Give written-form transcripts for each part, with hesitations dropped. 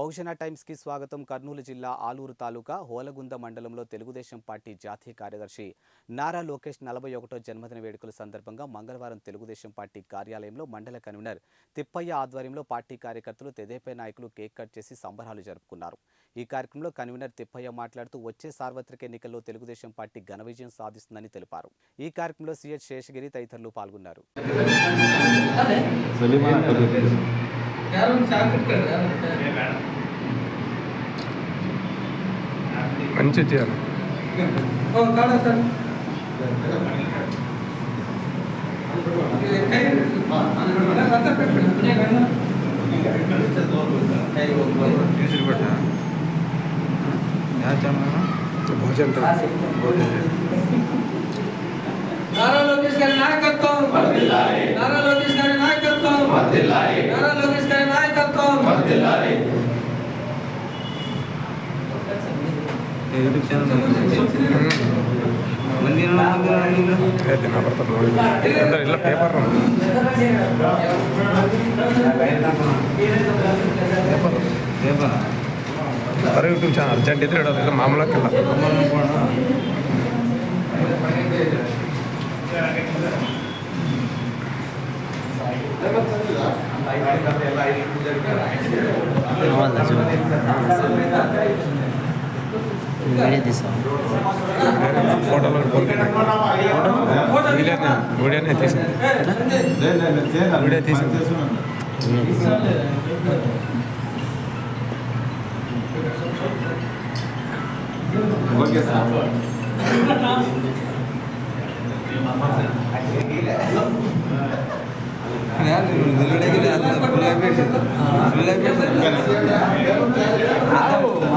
బహుజన టైమ్స్కి స్వాగతం. కర్నూలు జిల్లా ఆలూరు తాలూకా హోలగుంద మండలంలో తెలుగుదేశం పార్టీ జాతీయ కార్యదర్శి నారా లోకేష్ 41వ జన్మదిన వేడుకల సందర్భంగా మంగళవారం తెలుగుదేశం పార్టీ కార్యాలయంలో మండల కన్వీనర్ తిప్పయ్య ఆధ్వర్యంలో పార్టీ కార్యకర్తలు తెదేపా నాయకులు కేక్ కట్ చేసి సంబరాలు జరుపుకున్నారు. ఈ కార్యక్రమంలో కన్వీనర్ తిప్పయ్య మాట్లాడుతూ వచ్చే సార్వత్రిక ఎన్నికల్లో తెలుగుదేశం పార్టీ ఘన విజయం సాధిస్తుందని తెలిపారు. ఈ కార్యక్రమంలో సిహెచ్ శేషగిరి తదితరులు పాల్గొన్నారు. మంచి చేయాలి. భోజనం నారా లోకేష్ గారి నాయకత్వం, నారా లోకేష్ గారి నాయకత్వం, నారా లోకేష్ గారి నాయకత్వం. యూట్యూబ్ ఛానల్ ಇಲ್ಲ ಪೇಪರ್ ಬರೀ ಯೂಟ್ಯೂಬ್ ಚಾನಲ್ ಅರ್ಜೆಂಟ್ ಇದ್ರೆ ಇಡೋದಿಲ್ಲ, ಮಾಮೂಲಕ್ಕಿಲ್ಲ. ఫోటోలో వీడియోనే తీసింది. వీడియో తీసింది. Okay sir.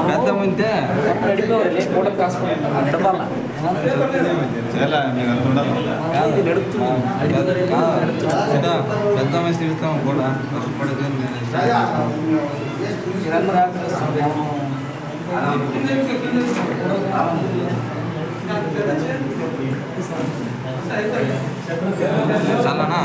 పెద్ద ముందే పెద్ద మనిషి తిరుగుతాం కూడా చాలానా.